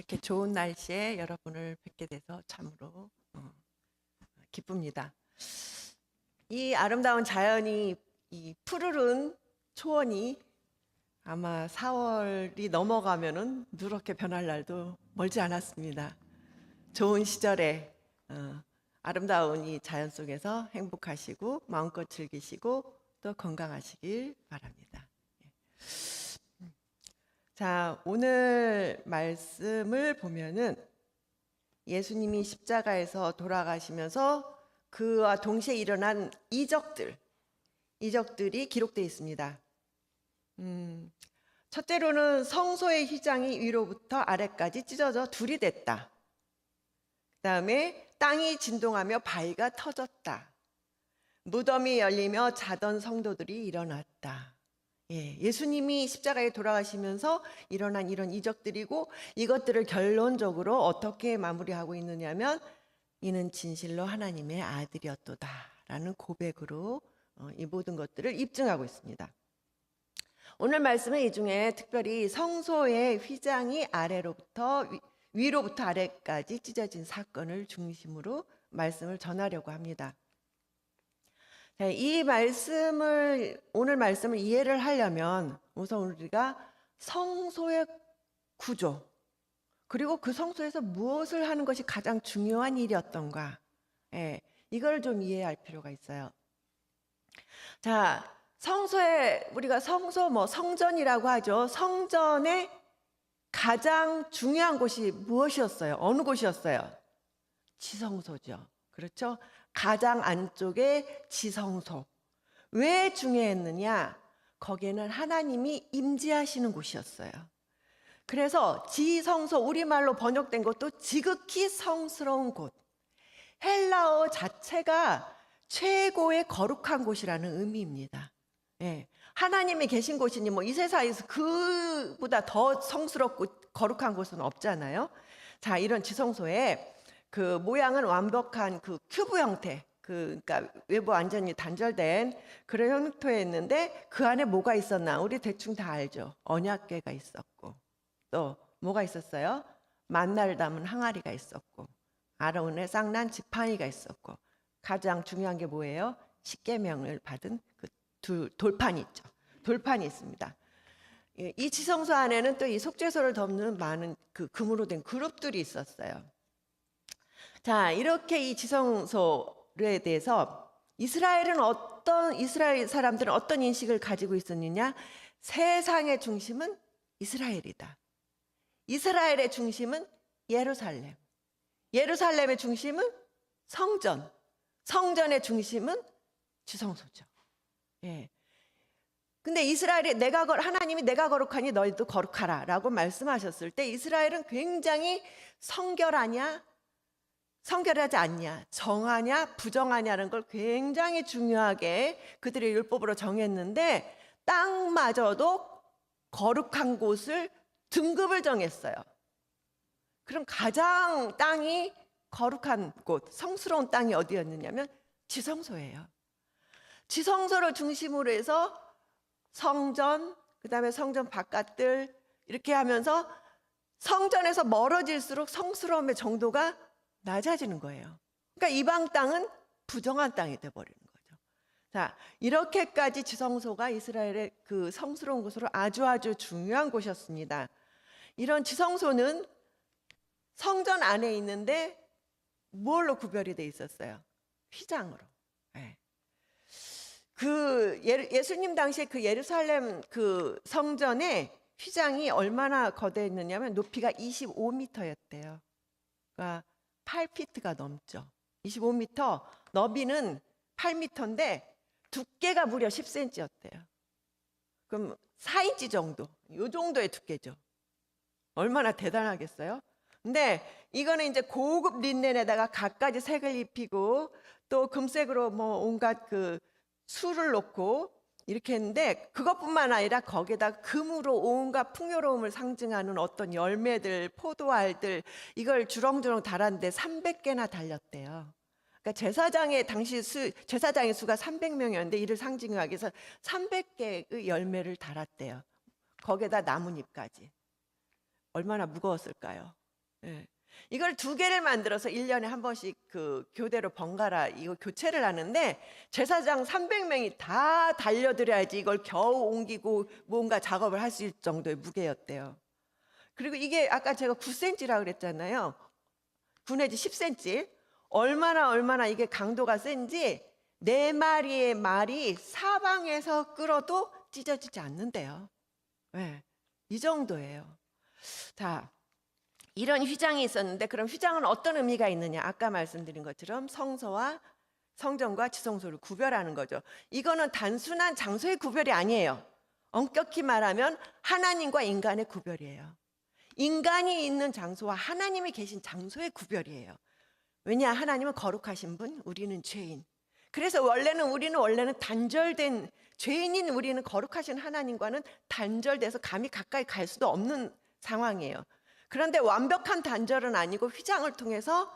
이렇게 좋은 날씨에 여러분을 뵙게 돼서 참으로 기쁩니다. 이 아름다운 자연이, 이 푸르른 초원이 아마 4월이 넘어가면은 누렇게 변할 날도 멀지 않았습니다. 좋은 시절에 아름다운 이 자연 속에서 행복하시고 마음껏 즐기시고 또 건강하시길 바랍니다. 자, 오늘 말씀을 보면은 예수님이 십자가에서 돌아가시면서 그와 동시에 일어난 이적들이 기록되어 있습니다. 첫째로는 성소의 휘장이 위로부터 아래까지 찢어져 둘이 됐다. 그 다음에 땅이 진동하며 바위가 터졌다. 무덤이 열리며 자던 성도들이 일어났다. 예수님이 십자가에 돌아가시면서 일어난 이런 이적들이고, 이것들을 결론적으로 어떻게 마무리하고 있느냐면 이는 진실로 하나님의 아들이었도다 라는 고백으로 이 모든 것들을 입증하고 있습니다. 오늘 말씀은 이 중에 특별히 성소의 휘장이 위로부터 아래까지 찢어진 사건을 중심으로 말씀을 전하려고 합니다. 오늘 말씀을 이해를 하려면 우선 우리가 성소의 구조, 그리고 그 성소에서 무엇을 하는 것이 가장 중요한 일이었던가, 이걸 좀 이해할 필요가 있어요. 자, 우리가 성전이라고 하죠. 성전의 가장 중요한 곳이 무엇이었어요? 어느 곳이었어요? 지성소죠. 그렇죠? 가장 안쪽에 지성소. 왜 중요했느냐? 거기에는 하나님이 임재하시는 곳이었어요. 그래서 지성소, 우리말로 번역된 것도 지극히 성스러운 곳. 헬라어 자체가 최고의 거룩한 곳이라는 의미입니다. 하나님이 계신 곳이니 이 세상에서 그보다 더 성스럽고 거룩한 곳은 없잖아요. 자, 이런 지성소에 그 모양은 완벽한 그 큐브 형태, 그러니까 외부 완전히 단절된 그런 형태였는데, 그 안에 뭐가 있었나? 우리 대충 다 알죠. 언약궤가 있었고, 또 뭐가 있었어요? 만나를 담은 항아리가 있었고, 아론의 쌍난 지팡이가 있었고, 가장 중요한 게 뭐예요? 십계명을 받은 그 돌판이 있죠. 돌판이 있습니다. 이 지성소 안에는 또 이 속죄소를 덮는 많은 그 금으로 된 그룹들이 있었어요. 자, 이렇게 이 지성소에 대해서 이스라엘 사람들은 어떤 인식을 가지고 있었느냐? 세상의 중심은 이스라엘이다. 이스라엘의 중심은 예루살렘. 예루살렘의 중심은 성전. 성전의 중심은 지성소죠. 근데 하나님이 내가 거룩하니 너희도 거룩하라 라고 말씀하셨을 때, 이스라엘은 굉장히 성결하지 않냐, 정하냐, 부정하냐는 걸 굉장히 중요하게 그들의 율법으로 정했는데, 땅마저도 거룩한 곳을 등급을 정했어요. 그럼 가장 땅이 거룩한 곳, 성스러운 땅이 어디였느냐면 지성소예요. 지성소를 중심으로 해서 성전, 그 다음에 성전 바깥들 이렇게 하면서 성전에서 멀어질수록 성스러움의 정도가 낮아지는 거예요. 그러니까 이방 땅은 부정한 땅이 돼버리는 거죠. 자, 이렇게까지 지성소가 이스라엘의 그 성스러운 곳으로 아주 중요한 곳이었습니다. 이런 지성소는 성전 안에 있는데 뭘로 구별이 돼 있었어요? 휘장으로. 예수님 당시에 그 예루살렘 그 성전의 휘장이 얼마나 거대했느냐면 높이가 25m였대요. 그러니까 8피트가 넘죠. 25m, 너비는 8m인데 두께가 무려 10cm였대요. 그럼 4인치 정도, 이 정도의 두께죠. 얼마나 대단하겠어요? 근데 이거는 이제 고급 린넨에다가 갖가지 색을 입히고 또 금색으로 온갖 그 술을 놓고 이렇게 했는데, 그것뿐만 아니라 거기에다 금으로 온갖 풍요로움을 상징하는 어떤 열매들, 포도알들, 이걸 주렁주렁 달았는데 300개나 달렸대요. 그러니까 제사장의 수가 300명이었는데 이를 상징하기 위해서 300개의 열매를 달았대요. 거기에다 나뭇잎까지. 얼마나 무거웠을까요? 예. 이걸 두 개를 만들어서 1년에 한 번씩 그 교대로 번갈아 이거 교체를 하는데 제사장 300명이 다 달려들어야지 이걸 겨우 옮기고 뭔가 작업을 할 수 있을 정도의 무게였대요. 그리고 이게 아까 제가 9cm라고 그랬잖아요. 9 내지 10cm. 얼마나 이게 강도가 센지 4마리의 말이 사방에서 끌어도 찢어지지 않는데요. 네, 이 정도예요. 자, 이런 휘장이 있었는데 그럼 휘장은 어떤 의미가 있느냐? 아까 말씀드린 것처럼 성전과 지성소를 구별하는 거죠. 이거는 단순한 장소의 구별이 아니에요. 엄격히 말하면 하나님과 인간의 구별이에요. 인간이 있는 장소와 하나님이 계신 장소의 구별이에요. 왜냐? 하나님은 거룩하신 분, 우리는 죄인. 그래서 우리는 원래는 단절된 죄인인 우리는 거룩하신 하나님과는 단절돼서 감히 가까이 갈 수도 없는 상황이에요. 그런데 완벽한 단절은 아니고 휘장을 통해서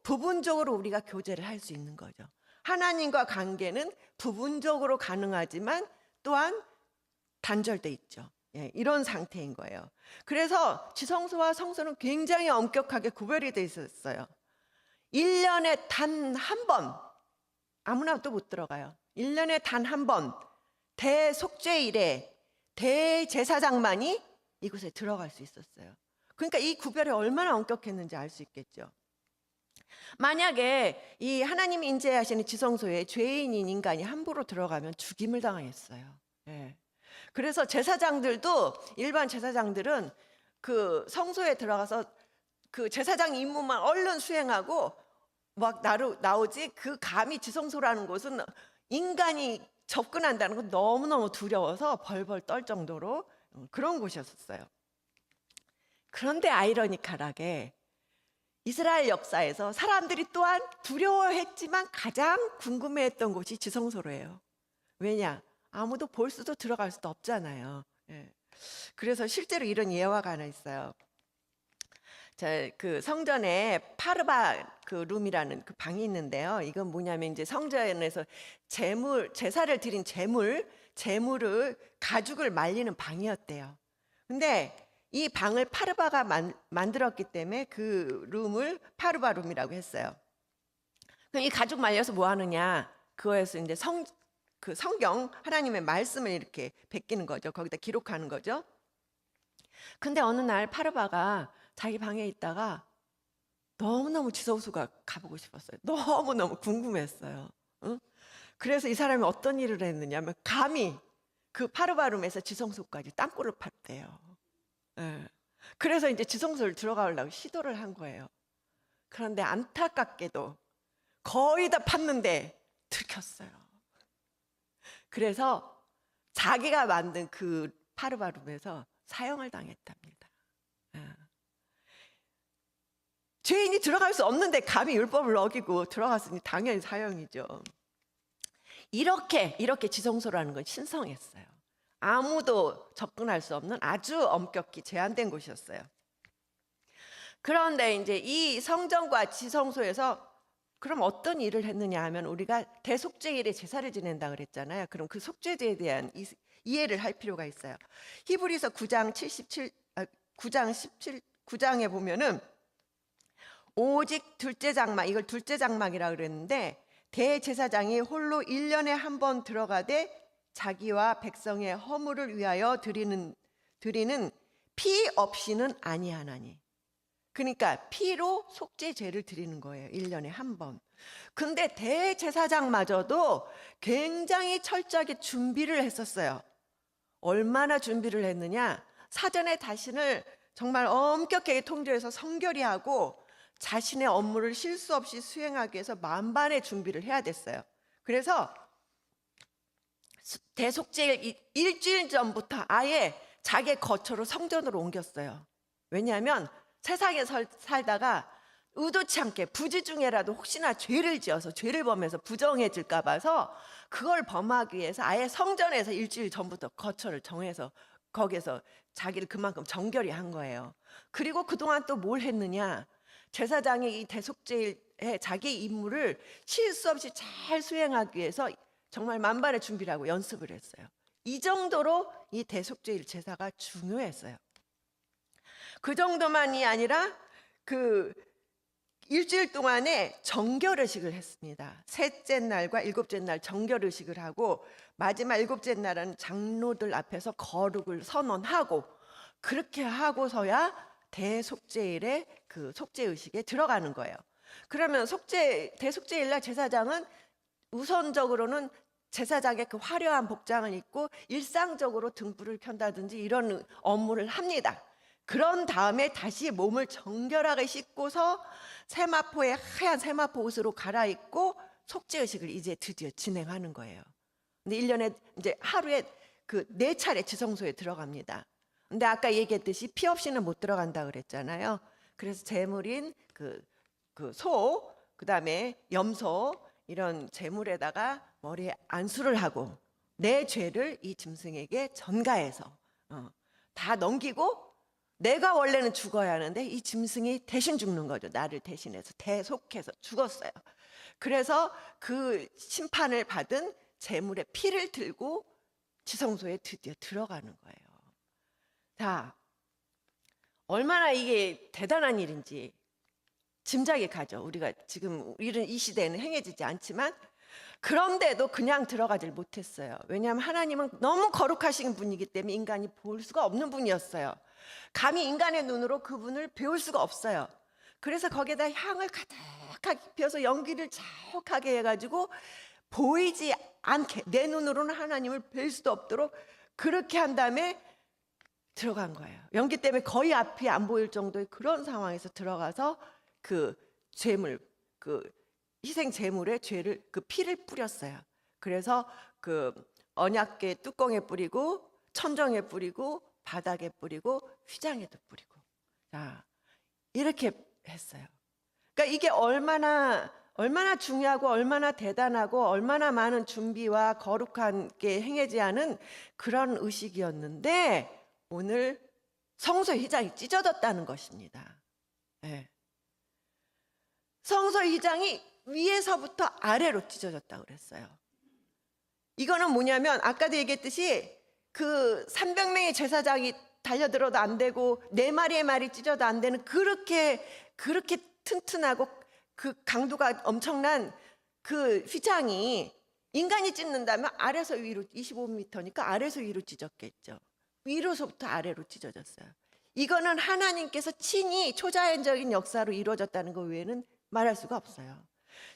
부분적으로 우리가 교제를 할 수 있는 거죠. 하나님과 관계는 부분적으로 가능하지만 또한 단절돼 있죠. 예, 이런 상태인 거예요. 그래서 지성소와 성소는 굉장히 엄격하게 구별이 돼 있었어요. 1년에 단 한 번, 아무나 또 못 들어가요. 1년에 단 한 번, 대속죄일에 대제사장만이 이곳에 들어갈 수 있었어요. 그러니까 이 구별이 얼마나 엄격했는지 알 수 있겠죠. 만약에 이 하나님이 인재하시는 지성소에 죄인인 인간이 함부로 들어가면 죽임을 당했어요. 예. 그래서 일반 제사장들은 그 성소에 들어가서 그 제사장 임무만 얼른 수행하고 막 나오지, 그 감히 지성소라는 곳은 인간이 접근한다는 건 너무너무 두려워서 벌벌 떨 정도로 그런 곳이었어요. 그런데 아이러니컬하게 이스라엘 역사에서 사람들이 또한 두려워했지만 가장 궁금해했던 곳이 지성소로예요. 왜냐? 아무도 볼 수도 들어갈 수도 없잖아요. 예. 그래서 실제로 이런 예화가 하나 있어요. 그 성전에 파르바 그 룸이라는 그 방이 있는데요. 이건 뭐냐면 이제 성전에서 제사를 드린 제물을 가죽을 말리는 방이었대요. 근데 이 방을 파르바가 만들었기 때문에 그 룸을 파르바 룸이라고 했어요. 그럼 이 가죽 말려서 뭐 하느냐? 그거에서 이제 그 성경 하나님의 말씀을 이렇게 베끼는 거죠. 거기다 기록하는 거죠. 근데 어느 날 파르바가 자기 방에 있다가 너무너무 지성소가 가보고 싶었어요. 너무너무 궁금했어요. 응? 그래서 이 사람이 어떤 일을 했느냐면 감히 그 파르바룸에서 지성소까지 땅굴을 팠대요. 예. 그래서 이제 지성소를 들어가려고 시도를 한 거예요. 그런데 안타깝게도 거의 다 팠는데 들켰어요. 그래서 자기가 만든 그 파르바룸에서 사형을 당했답니다. 죄인이 들어갈 수 없는데 감히 율법을 어기고 들어갔으니 당연히 사형이죠. 이렇게 지성소라는 건 신성했어요. 아무도 접근할 수 없는 아주 엄격히 제한된 곳이었어요. 그런데 이제 이 성전과 지성소에서 그럼 어떤 일을 했느냐 하면 우리가 대속죄일에 제사를 지낸다 그랬잖아요. 그럼 그 속죄제에 대한 이해를 할 필요가 있어요. 히브리서 9장에 보면은 오직 둘째 장막, 이걸 둘째 장막이라고 그랬는데 대제사장이 홀로 1년에 한 번 들어가되 자기와 백성의 허물을 위하여 드리는 피 없이는 아니하나니. 그러니까 피로 속죄제를 드리는 거예요. 1년에 한 번. 근데 대제사장마저도 굉장히 철저하게 준비를 했었어요. 얼마나 준비를 했느냐? 사전에 자신을 정말 엄격하게 통제해서 성결히하고 자신의 업무를 실수 없이 수행하기 위해서 만반의 준비를 해야 됐어요. 그래서 대속죄일 일주일 전부터 아예 자기의 거처로 성전으로 옮겼어요. 왜냐하면 세상에 살다가 의도치 않게 부지중에라도 혹시나 죄를 지어서 죄를 범해서 부정해질까 봐서 그걸 범하기 위해서 아예 성전에서 일주일 전부터 거처를 정해서 거기에서 자기를 그만큼 정결히 한 거예요. 그리고 그동안 또 뭘 했느냐? 제사장이 이 대속죄일에 자기 임무를 실수 없이 잘 수행하기 위해서 정말 만반의 준비를 하고 연습을 했어요. 이 정도로 이 대속죄일 제사가 중요했어요. 그 정도만이 아니라 그 일주일 동안에 정결의식을 했습니다. 셋째 날과 일곱째 날 정결의식을 하고 마지막 일곱째 날은 장로들 앞에서 거룩을 선언하고 그렇게 하고서야 대속죄일에 그 속죄의식에 들어가는 거예요. 그러면 대속죄일 날 제사장은 우선적으로는 제사장의 그 화려한 복장을 입고 일상적으로 등불을 켠다든지 이런 업무를 합니다. 그런 다음에 다시 몸을 정결하게 씻고서 세마포에 하얀 세마포 옷으로 갈아입고 속죄의식을 이제 드디어 진행하는 거예요. 근데 1년에 이제 하루에 그 4차례 지성소에 들어갑니다. 근데 아까 얘기했듯이 피 없이는 못 들어간다 그랬잖아요. 그래서 제물인 소, 그다음에 염소 이런 제물에다가 머리에 안수를 하고 내 죄를 이 짐승에게 전가해서 다 넘기고 내가 원래는 죽어야 하는데 이 짐승이 대신 죽는 거죠. 나를 대신해서 대속해서 죽었어요. 그래서 그 심판을 받은 제물의 피를 들고 지성소에 드디어 들어가는 거예요. 자, 얼마나 이게 대단한 일인지 짐작이 가죠. 우리가 지금 이런 이 시대에는 행해지지 않지만 그런데도 그냥 들어가질 못했어요. 왜냐하면 하나님은 너무 거룩하신 분이기 때문에 인간이 볼 수가 없는 분이었어요. 감히 인간의 눈으로 그분을 배울 수가 없어요. 그래서 거기에다 향을 가득하게 피워서 연기를 자욱하게 해가지고 보이지 않게 내 눈으로는 하나님을 뵐 수도 없도록 그렇게 한 다음에 들어간 거예요. 연기 때문에 거의 앞이 안 보일 정도의 그런 상황에서 들어가서 그 죄물, 그 희생 제물의 죄를 그 피를 뿌렸어요. 그래서 그 언약궤 뚜껑에 뿌리고 천정에 뿌리고 바닥에 뿌리고 휘장에도 뿌리고 자 이렇게 했어요. 그러니까 이게 얼마나 중요하고 얼마나 대단하고 얼마나 많은 준비와 거룩한 게 행하지 않은 그런 의식이었는데 오늘 성소의 휘장이 찢어졌다는 것입니다. 네. 성소의 휘장이 위에서부터 아래로 찢어졌다고 그랬어요. 이거는 뭐냐면 아까도 얘기했듯이 그 300명의 제사장이 달려들어도 안 되고 4마리의 말이 찢어도 안 되는 그렇게 튼튼하고 그 강도가 엄청난 그 휘장이 인간이 찢는다면 아래서 위로 25m니까 아래서 위로 찢었겠죠. 위로서부터 아래로 찢어졌어요. 이거는 하나님께서 친히 초자연적인 역사로 이루어졌다는 것 외에는 말할 수가 없어요.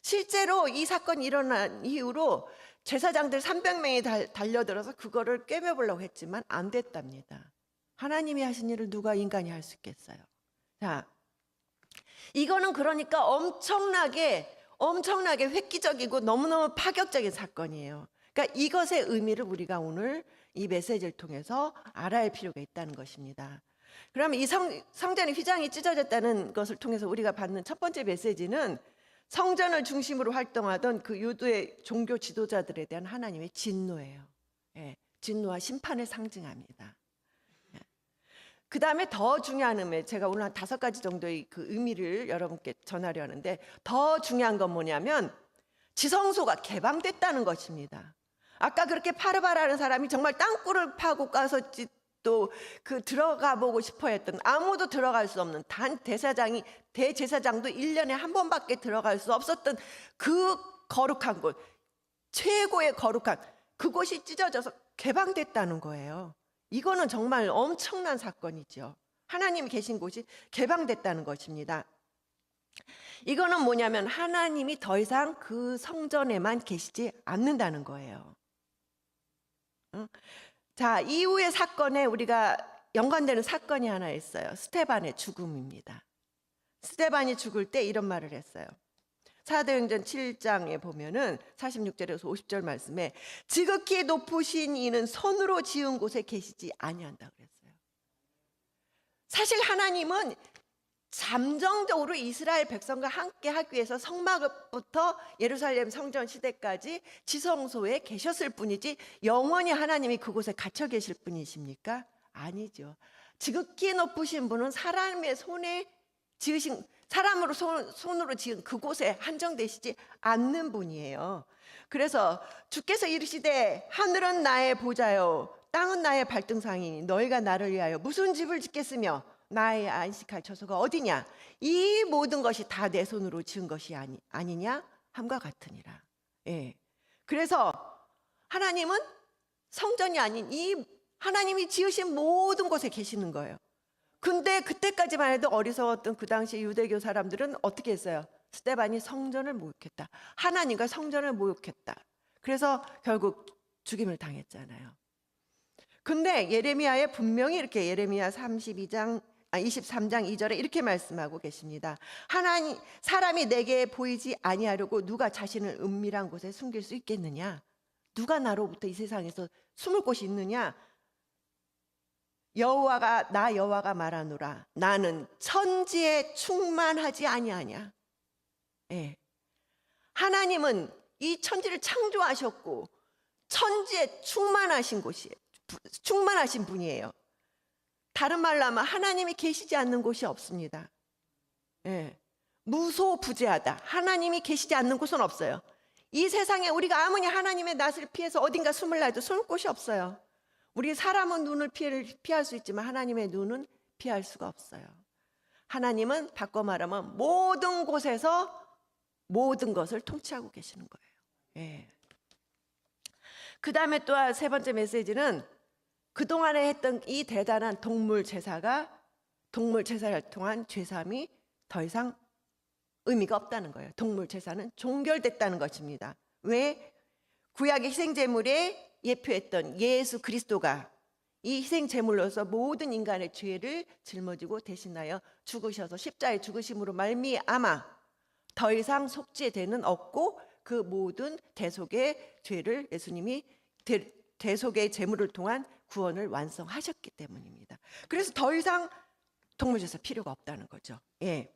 실제로 이 사건이 일어난 이후로 제사장들 300명이 달려들어서 그거를 꿰매보려고 했지만 안 됐답니다. 하나님이 하신 일을 누가 인간이 할 수 있겠어요. 자, 이거는 그러니까 엄청나게 획기적이고 너무너무 파격적인 사건이에요. 그러니까 이것의 의미를 우리가 오늘 이 메시지를 통해서 알아야 할 필요가 있다는 것입니다. 그러면 이 성전의 휘장이 찢어졌다는 것을 통해서 우리가 받는 첫 번째 메시지는 성전을 중심으로 활동하던 그 유대의 종교 지도자들에 대한 하나님의 진노예요. 예, 진노와 심판을 상징합니다. 예. 그 다음에 더 중요한 의미, 제가 오늘 한 5가지 정도의 그 의미를 여러분께 전하려 하는데 더 중요한 건 뭐냐면 지성소가 개방됐다는 것입니다. 아까 그렇게 파르바라는 사람이 정말 땅굴을 파고 가서 또 그 들어가 보고 싶어 했던 아무도 들어갈 수 없는 단 대제사장도 1년에 한 번밖에 들어갈 수 없었던 그 거룩한 곳, 최고의 거룩한 그곳이 찢어져서 개방됐다는 거예요. 이거는 정말 엄청난 사건이죠. 하나님이 계신 곳이 개방됐다는 것입니다. 이거는 뭐냐면 하나님이 더 이상 그 성전에만 계시지 않는다는 거예요. 자, 이후의 사건에 우리가 연관되는 사건이 하나 있어요. 스데반의 죽음입니다. 스데반이 죽을 때 이런 말을 했어요. 사도행전 7장에 보면은 46절에서 50절 말씀에 지극히 높으신 이는 손으로 지은 곳에 계시지 아니한다 그랬어요. 사실 하나님은 잠정적으로 이스라엘 백성과 함께 하기 위해서 성막부터 예루살렘 성전 시대까지 지성소에 계셨을 뿐이지 영원히 하나님이 그곳에 갇혀 계실 분이십니까? 아니죠. 지극히 높으신 분은 사람의 손에 지으신 사람으로 손으로 지은 그곳에 한정되시지 않는 분이에요. 그래서 주께서 이르시되 하늘은 나의 보좌요 땅은 나의 발등상이니 너희가 나를 위하여 무슨 집을 짓겠으며 나의 안식할 처소가 어디냐? 이 모든 것이 다 내 손으로 지은 것이 아니냐? 함과 같으니라. 예. 그래서 하나님은 성전이 아닌 이 하나님이 지으신 모든 곳에 계시는 거예요. 근데 그때까지만 해도 어리석었던 그 당시 유대교 사람들은 어떻게 했어요? 스데반이 성전을 모욕했다. 하나님과 성전을 모욕했다. 그래서 결국 죽임을 당했잖아요. 근데 예레미야에 분명히 이렇게 예레미야 23장 2절에 이렇게 말씀하고 계십니다. 하나님 사람이 내게 보이지 아니하려고 누가 자신을 은밀한 곳에 숨길 수 있겠느냐? 누가 나로부터 이 세상에서 숨을 곳이 있느냐? 나 여호와가 말하노라. 나는 천지에 충만하지 아니하냐. 예. 하나님은 이 천지를 창조하셨고 천지에 충만하신 분이에요. 다른 말로 하면 하나님이 계시지 않는 곳이 없습니다. 예. 무소부재하다. 하나님이 계시지 않는 곳은 없어요. 이 세상에 우리가 아무리 하나님의 낯을 피해서 어딘가 숨을라 해도 숨을 곳이 없어요. 우리 사람은 눈을 피할 수 있지만 하나님의 눈은 피할 수가 없어요. 하나님은 바꿔 말하면 모든 곳에서 모든 것을 통치하고 계시는 거예요. 예. 그 다음에 또 세 번째 메시지는 그동안에 했던 이 대단한 동물 제사를 통한 죄사함이 더 이상 의미가 없다는 거예요. 동물 제사는 종결됐다는 것입니다. 왜? 구약의 희생제물에 예표했던 예수 그리스도가 이 희생제물로서 모든 인간의 죄를 짊어지고 대신하여 죽으셔서 십자가에 죽으심으로 말미암아 더 이상 속죄되는 없고 그 모든 대속의 죄를 예수님이 대속의 제물을 통한 구원을 완성하셨기 때문입니다. 그래서 더 이상 동물제사 필요가 없다는 거죠. 예.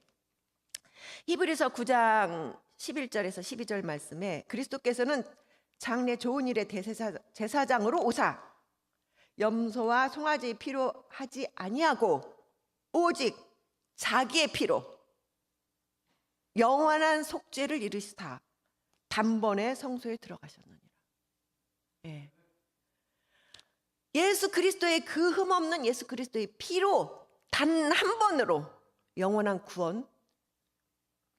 히브리서 9장 11절에서 12절 말씀에 그리스도께서는 장래 좋은 일의 제사장으로 오사 염소와 송아지 필요하지 아니하고 오직 자기의 피로 영원한 속죄를 이루시다 단번에 성소에 들어가셨느니라. 예. 예수 그리스도의 그 흠없는 예수 그리스도의 피로 단 한 번으로 영원한 구원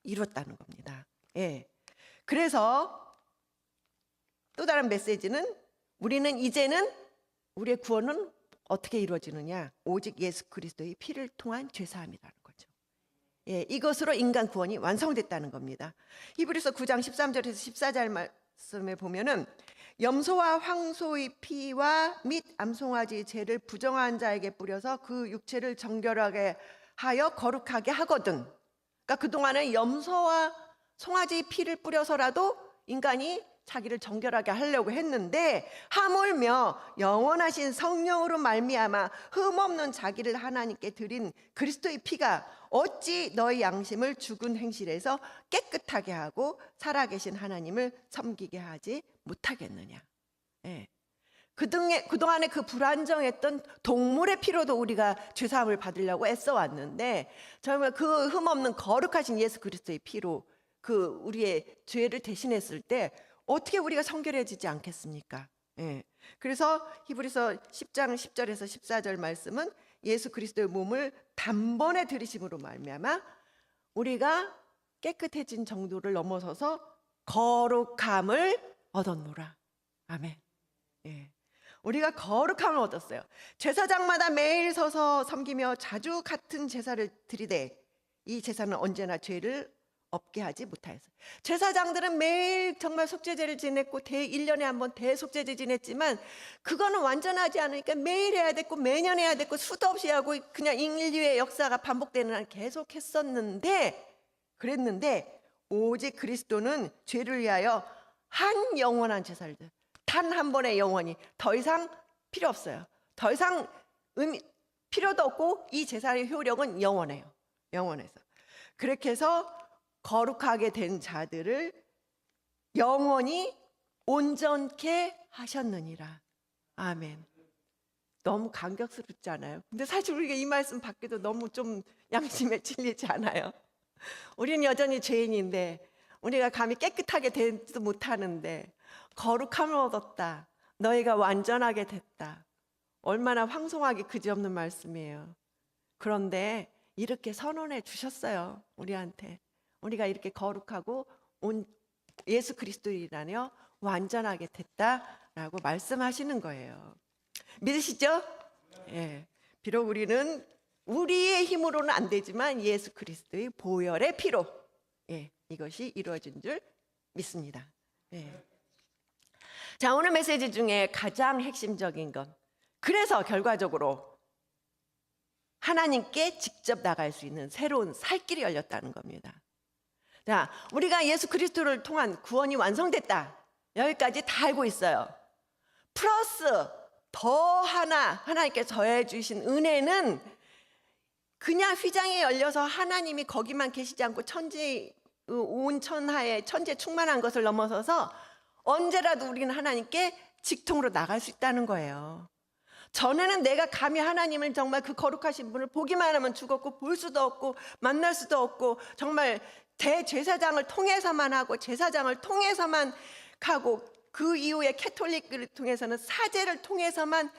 이뤘다는 겁니다. 예. 그래서 또 다른 메시지는 우리는 이제는 우리의 구원은 어떻게 이루어지느냐? 오직 예수 그리스도의 피를 통한 죄사함이라는 거죠. 예, 이것으로 인간 구원이 완성됐다는 겁니다. 히브리서 9장 13절에서 14절 말씀에 보면은 염소와 황소의 피와 및 암송아지의 죄를 부정한 자에게 뿌려서 그 육체를 정결하게 하여 거룩하게 하거든. 그러니까 그동안은 염소와 송아지의 피를 뿌려서라도 인간이 자기를 정결하게 하려고 했는데 하물며 영원하신 성령으로 말미암아 흠없는 자기를 하나님께 드린 그리스도의 피가 어찌 너희 양심을 죽은 행실에서 깨끗하게 하고 살아계신 하나님을 섬기게 하지 못하겠느냐. 예. 그동안에 그 불안정했던 동물의 피로도 우리가 죄사함을 받으려고 애써왔는데 정말 그 흠없는 거룩하신 예수 그리스도의 피로 그 우리의 죄를 대신했을 때 어떻게 우리가 성결해지지 않겠습니까? 예. 그래서 히브리서 10장 10절에서 14절 말씀은 예수 그리스도의 몸을 단번에 들이심으로 말미암아 우리가 깨끗해진 정도를 넘어서서 거룩함을 얻었노라. 아멘. 예. 우리가 거룩함을 얻었어요. 제사장마다 매일 서서 섬기며 자주 같은 제사를 드리되 이 제사는 언제나 죄를 없게 하지 못하였어요. 제사장들은 매일 정말 속죄제를 지냈고 1년에 한 번 대속죄제 지냈지만 그거는 완전하지 않으니까 매일 해야 됐고 매년 해야 됐고 수도 없이 하고 그냥 인류의 역사가 반복되는 한 계속 그랬는데 오직 그리스도는 죄를 위하여 한 영원한 제사를 단 한 번의 영원히 더 이상 필요 없어요. 더 이상 필요도 없고 이 제사의 효력은 영원해요. 영원해서 그렇게 해서 거룩하게 된 자들을 영원히 온전케 하셨느니라. 아멘. 너무 감격스럽지 않아요? 근데 사실 우리가 이 말씀 받기도 너무 좀 양심에 찔리지 않아요? 우리는 여전히 죄인인데 우리가 감히 깨끗하게 되지도 못하는데 거룩함을 얻었다. 너희가 완전하게 됐다. 얼마나 황송하게 그지없는 말씀이에요. 그런데 이렇게 선언해 주셨어요. 우리한테. 우리가 이렇게 거룩하고 온 예수 그리스도인이라며 완전하게 됐다라고 말씀하시는 거예요. 믿으시죠? 예. 비록 우리는 우리의 힘으로는 안 되지만 예수 그리스도의 보혈의 피로, 예, 이것이 이루어진 줄 믿습니다. 예. 자, 오늘 메시지 중에 가장 핵심적인 것, 그래서 결과적으로 하나님께 직접 나갈 수 있는 새로운 살 길이 열렸다는 겁니다. 자, 우리가 예수 그리스도를 통한 구원이 완성됐다, 여기까지 다 알고 있어요. 플러스 더 하나님께 더해 주신 은혜는 그냥 휘장이 열려서 하나님이 거기만 계시지 않고 온 천하에 천재 충만한 것을 넘어서서 언제라도 우리는 하나님께 직통으로 나갈 수 있다는 거예요. 전에는 내가 감히 하나님을 정말 그 거룩하신 분을 보기만 하면 죽었고 볼 수도 없고 만날 수도 없고 정말 대제사장을 통해서만 하고 제사장을 통해서만 하고 그 이후에 캐톨릭을 통해서는 사제를 통해서만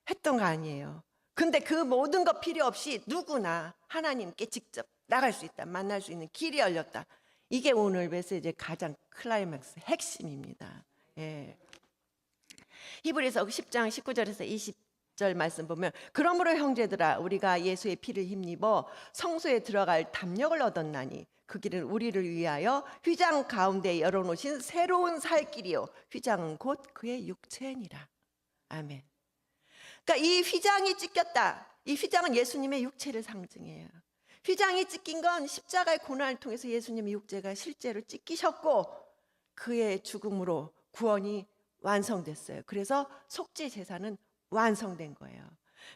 했던 거 아니에요. 근데 그 모든 것 필요 없이 누구나 하나님께 직접 나갈 수 있다, 만날 수 있는 길이 열렸다. 이게 오늘 메시지의 가장 클라이맥스 핵심입니다. 예. 히브리서 10장 19절에서 20절 말씀 보면, 그러므로 형제들아 우리가 예수의 피를 힘입어 성소에 들어갈 담력을 얻었나니 그 길은 우리를 위하여 휘장 가운데 열어놓으신 새로운 살 길이요 휘장은 곧 그의 육체니라. 아멘. 그러니까 이 휘장이 찢겼다, 이 휘장은 예수님의 육체를 상징해요. 휘장이 찢긴 건 십자가의 고난을 통해서 예수님의 육체가 실제로 찢기셨고 그의 죽음으로 구원이 완성됐어요. 그래서 속죄 제사는 완성된 거예요.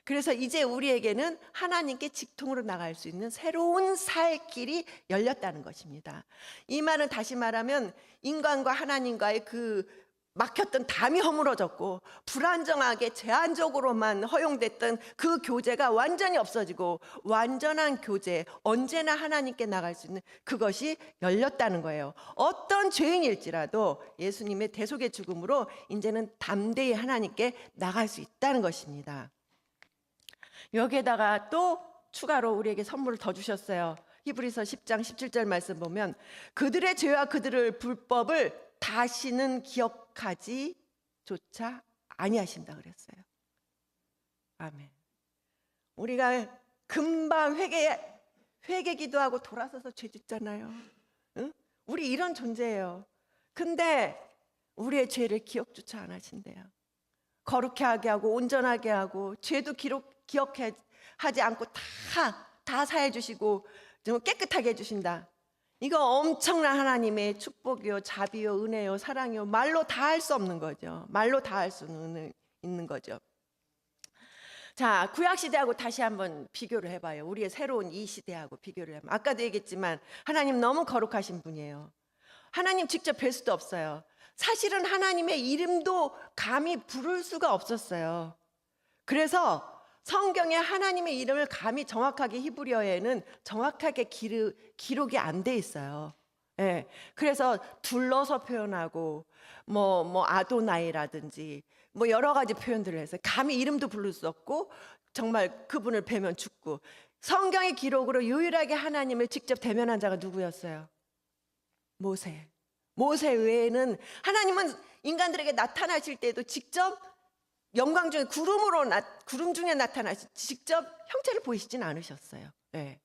그래서 이제 우리에게는 하나님께 직통으로 나갈 수 있는 새로운 살 길이 열렸다는 것입니다. 이 말은 다시 말하면 인간과 하나님과의 그 막혔던 담이 허물어졌고 불안정하게 제한적으로만 허용됐던 그 교제가 완전히 없어지고 완전한 교제, 언제나 하나님께 나갈 수 있는 그것이 열렸다는 거예요. 어떤 죄인일지라도 예수님의 대속의 죽음으로 이제는 담대히 하나님께 나갈 수 있다는 것입니다. 여기에다가 또 추가로 우리에게 선물을 더 주셨어요. 히브리서 10장 17절 말씀 보면 그들의 죄와 그들의 불법을 다시는 기억하지조차 아니하신다 그랬어요. 아멘. 우리가 금방 회개 기도하고 돌아서서 죄 짓잖아요. 응? 우리 이런 존재예요. 근데 우리의 죄를 기억조차 안 하신대요. 거룩하게 하고 온전하게 하고 죄도 기억하지 않고 다 사해 주시고 좀 깨끗하게 해주신다. 이거 엄청난 하나님의 축복이요, 자비요, 은혜요, 사랑이요, 말로 다 할 수 없는 거죠. 말로 다 할 수 있는 거죠. 자, 구약시대하고 다시 한번 비교를 해봐요. 우리의 새로운 이 시대하고 비교를 해보면, 아까도 얘기했지만 하나님 너무 거룩하신 분이에요. 하나님 직접 뵐 수도 없어요. 사실은 하나님의 이름도 감히 부를 수가 없었어요. 그래서 성경에 하나님의 이름을 감히 정확하게 히브리어에는 정확하게 기록이 안 돼 있어요. 예. 그래서 둘러서 표현하고 뭐 아도나이라든지 뭐 여러 가지 표현들을 해서 감히 이름도 부를 수 없고 정말 그분을 뵈면 죽고, 성경의 기록으로 유일하게 하나님을 직접 대면한 자가 누구였어요? 모세 외에는 하나님은 인간들에게 나타나실 때도 직접 영광 중에 구름 중에 나타나시 직접 형체를 보이시진 않으셨어요. 네.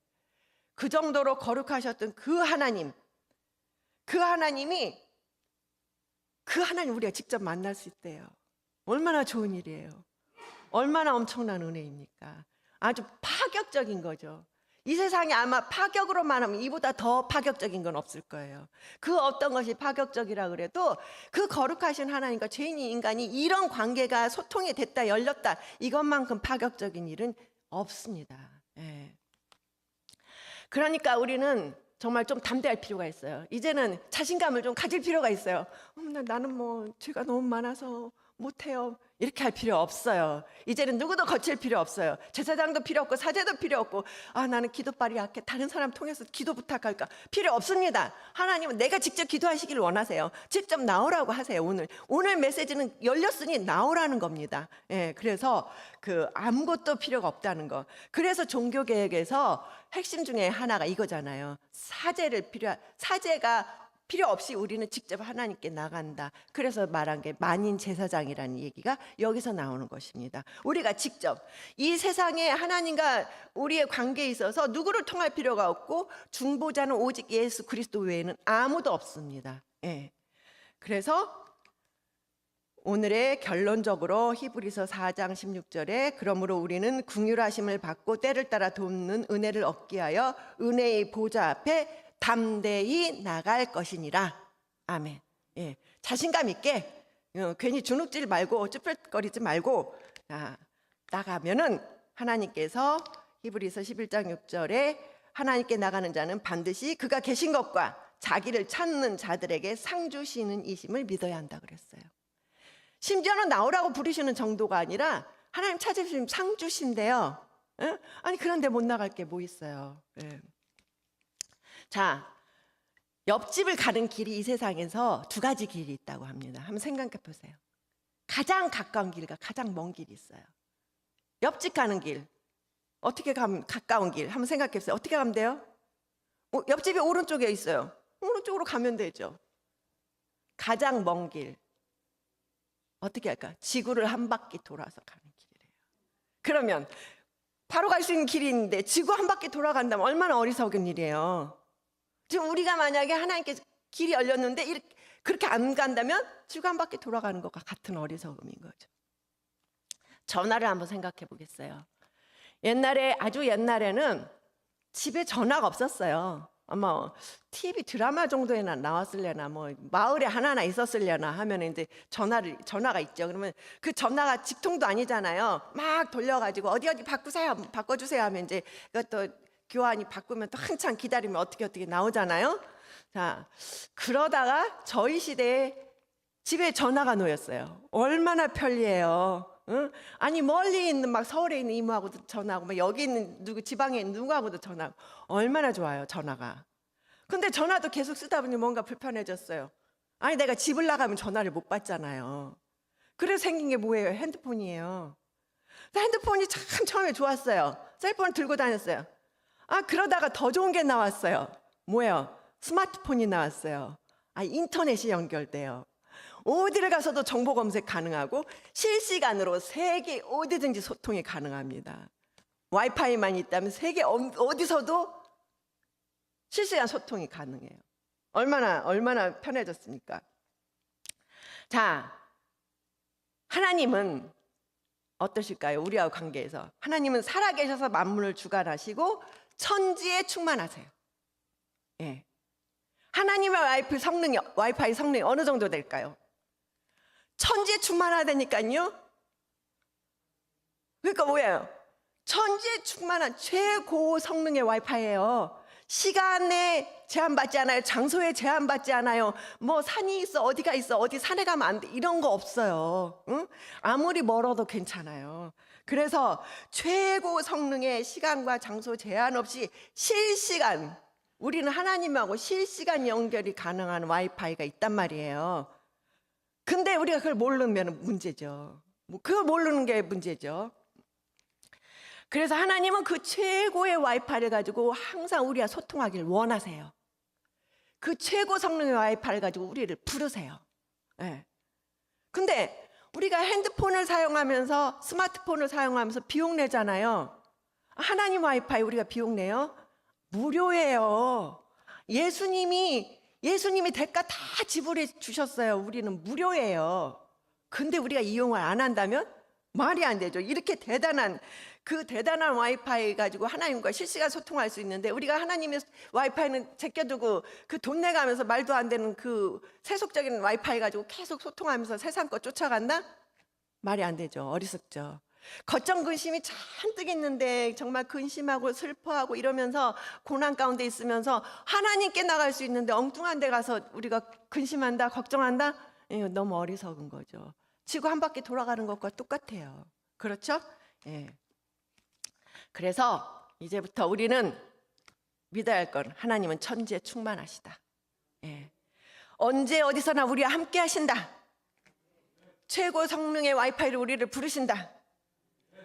그 정도로 거룩하셨던 그 하나님이 우리가 직접 만날 수 있대요. 얼마나 좋은 일이에요. 얼마나 엄청난 은혜입니까? 아주 파격적인 거죠. 이 세상에 아마 파격으로만 하면 이보다 더 파격적인 건 없을 거예요. 그 어떤 것이 파격적이라 그래도 그 거룩하신 하나님과 죄인인 인간이 이런 관계가 소통이 됐다, 열렸다, 이것만큼 파격적인 일은 없습니다. 예. 그러니까 우리는 정말 좀 담대할 필요가 있어요. 이제는 자신감을 좀 가질 필요가 있어요. 나는 뭐 죄가 너무 많아서 못해요. 이렇게 할 필요 없어요. 이제는 누구도 거칠 필요 없어요. 제사장도 필요 없고 사제도 필요 없고 나는 기도빨이 약해. 다른 사람 통해서 기도 부탁할까? 필요 없습니다. 하나님은 내가 직접 기도하시기를 원하세요. 직접 나오라고 하세요. 오늘 메시지는 열렸으니 나오라는 겁니다. 예, 그래서 아무것도 필요가 없다는 거. 그래서 종교개혁에서 핵심 중에 하나가 이거잖아요. 사제가 필요 없이 우리는 직접 하나님께 나간다. 그래서 말한 게 만인 제사장이라는 얘기가 여기서 나오는 것입니다. 우리가 직접 이 세상에 하나님과 우리의 관계에 있어서 누구를 통할 필요가 없고 중보자는 오직 예수 그리스도 외에는 아무도 없습니다. 예. 그래서 오늘의 결론적으로 히브리서 4장 16절에 그러므로 우리는 긍휼하심을 받고 때를 따라 돕는 은혜를 얻기 위하여 은혜의 보좌 앞에 담대히 나갈 것이니라. 아멘. 예, 자신감 있게 괜히 주눅질 말고 쭈뼛거리지 말고 나가면은 하나님께서 히브리서 11장 6절에 하나님께 나가는 자는 반드시 그가 계신 것과 자기를 찾는 자들에게 상 주시는 이심을 믿어야 한다 그랬어요. 심지어는 나오라고 부르시는 정도가 아니라 하나님 찾으시면 상 주신대요. 예? 아니 그런데 못 나갈 게 뭐 있어요. 예. 자, 옆집을 가는 길이 이 세상에서 두 가지 길이 있다고 합니다. 한번 생각해 보세요. 가장 가까운 길과 가장 먼 길이 있어요. 옆집 가는 길, 어떻게 가면 가까운 길? 한번 생각해 보세요. 어떻게 가면 돼요? 옆집이 오른쪽에 있어요. 오른쪽으로 가면 되죠. 가장 먼 길, 어떻게 할까? 지구를 한 바퀴 돌아서 가는 길이래요. 그러면 바로 갈 수 있는 길이 있는데 지구 한 바퀴 돌아간다면 얼마나 어리석은 일이에요. 지금 우리가 만약에 하나님께 길이 열렸는데 그렇게 안 간다면 지구 한 바퀴 돌아가는 것과 같은 어리석음인 거죠. 전화를 한번 생각해 보겠어요. 아주 옛날에는 집에 전화가 없었어요. 아마 TV 드라마 정도에나 나왔을려나 마을에 하나나 있었을려나 하면 이제 전화가 있죠. 그러면 그 전화가 직통도 아니잖아요. 막 돌려가지고 어디 바꿔주세요 하면 이제 그것도 교환이 바꾸면 또 한참 기다리면 어떻게 나오잖아요. 자, 그러다가 저희 시대에 집에 전화가 놓였어요. 얼마나 편리해요. 응? 아니 멀리 있는 막 서울에 있는 이모하고도 전화하고 막 여기 있는 지방에 있는 누구하고도 전화하고 얼마나 좋아요 전화가. 근데 전화도 계속 쓰다 보니 뭔가 불편해졌어요. 아니 내가 집을 나가면 전화를 못 받잖아요. 그래서 생긴 게 뭐예요? 핸드폰이에요. 핸드폰이 참 처음에 좋았어요. 셀폰을 들고 다녔어요. 그러다가 더 좋은 게 나왔어요. 뭐예요? 스마트폰이 나왔어요. 인터넷이 연결돼요. 어디를 가서도 정보 검색 가능하고 실시간으로 세계 어디든지 소통이 가능합니다. 와이파이만 있다면 세계 어디서도 실시간 소통이 가능해요. 얼마나 편해졌습니까? 자, 하나님은 어떠실까요? 우리와 관계에서 하나님은 살아계셔서 만물을 주관하시고 천지에 충만하세요. 예. 하나님의 와이파이 성능이 어느 정도 될까요? 천지에 충만하다니까요. 그러니까 뭐예요? 천지에 충만한 최고 성능의 와이파이예요. 시간에 제한받지 않아요. 장소에 제한받지 않아요. 산이 있어, 어디가 있어, 어디 산에 가면 안 돼, 이런 거 없어요. 응? 아무리 멀어도 괜찮아요. 그래서 최고 성능의 시간과 장소 제한 없이 실시간, 우리는 하나님하고 실시간 연결이 가능한 와이파이가 있단 말이에요. 근데 우리가 그걸 모르면 문제죠. 그걸 모르는 게 문제죠. 그래서 하나님은 그 최고의 와이파이를 가지고 항상 우리와 소통하기를 원하세요. 그 최고 성능의 와이파이를 가지고 우리를 부르세요. 네. 근데 우리가 핸드폰을 사용하면서 스마트폰을 사용하면서 비용 내잖아요. 하나님 와이파이 우리가 비용 내요? 무료예요. 예수님이 대가 다 지불해 주셨어요. 우리는 무료예요. 근데 우리가 이용을 안 한다면 말이 안 되죠. 이렇게 대단한 와이파이 가지고 하나님과 실시간 소통할 수 있는데 우리가 하나님의 와이파이는 제껴두고 그 돈 내가면서 말도 안 되는 그 세속적인 와이파이 가지고 계속 소통하면서 세상 거 쫓아간다? 말이 안 되죠. 어리석죠. 걱정 근심이 잔뜩 있는데 정말 근심하고 슬퍼하고 이러면서 고난 가운데 있으면서 하나님께 나갈 수 있는데 엉뚱한 데 가서 우리가 근심한다 걱정한다? 이거 너무 어리석은 거죠. 지구 한 바퀴 돌아가는 것과 똑같아요. 그렇죠? 예. 그래서 이제부터 우리는 믿어야 할 건 하나님은 천지에 충만하시다. 예. 언제 어디서나 우리와 함께 하신다. 최고 성능의 와이파이로 우리를 부르신다.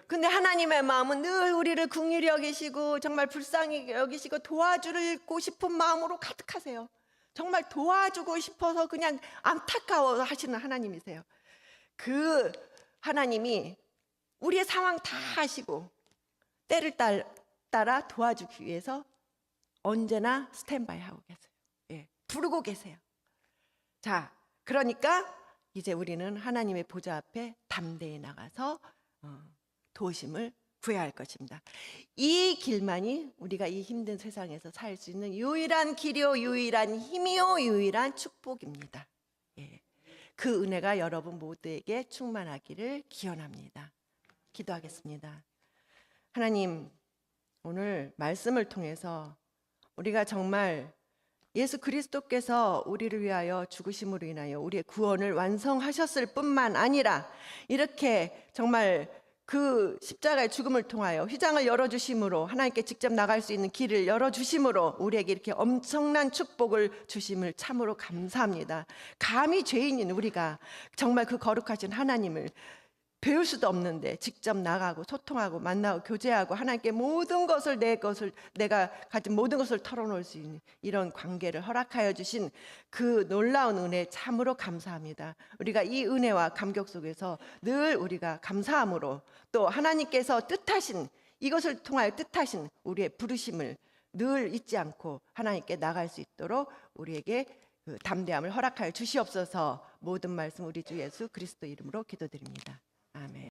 근데 하나님의 마음은 늘 우리를 긍휼히 여기시고 정말 불쌍히 여기시고 도와주고 싶은 마음으로 가득하세요. 정말 도와주고 싶어서 그냥 안타까워 하시는 하나님이세요. 그 하나님이 우리의 상황 다 아시고 때를 따라 도와주기 위해서 언제나 스탠바이 하고 계세요. 예, 부르고 계세요. 자, 그러니까 이제 우리는 하나님의 보좌 앞에 담대히 나가서 도우심을 구해야 할 것입니다. 이 길만이 우리가 이 힘든 세상에서 살 수 있는 유일한 길이요, 유일한 힘이요, 유일한 축복입니다. 예. 그 은혜가 여러분 모두에게 충만하기를 기원합니다. 기도하겠습니다. 하나님, 오늘 말씀을 통해서 우리가 정말 예수 그리스도께서 우리를 위하여 죽으심으로 인하여 우리의 구원을 완성하셨을 뿐만 아니라 이렇게 정말 그 십자가의 죽음을 통하여 휘장을 열어주심으로 하나님께 직접 나갈 수 있는 길을 열어주심으로 우리에게 이렇게 엄청난 축복을 주심을 참으로 감사합니다. 감히 죄인인 우리가 정말 그 거룩하신 하나님을 배울 수도 없는데 직접 나가고 소통하고 만나고 교제하고 하나님께 모든 것을 내가 가진 모든 것을 털어놓을 수 있는 이런 관계를 허락하여 주신 그 놀라운 은혜 참으로 감사합니다. 우리가 이 은혜와 감격 속에서 늘 우리가 감사함으로 또 하나님께서 뜻하신 이것을 통하여 뜻하신 우리의 부르심을 늘 잊지 않고 하나님께 나갈 수 있도록 우리에게 그 담대함을 허락하여 주시옵소서. 모든 말씀 우리 주 예수 그리스도 이름으로 기도드립니다. 아멘.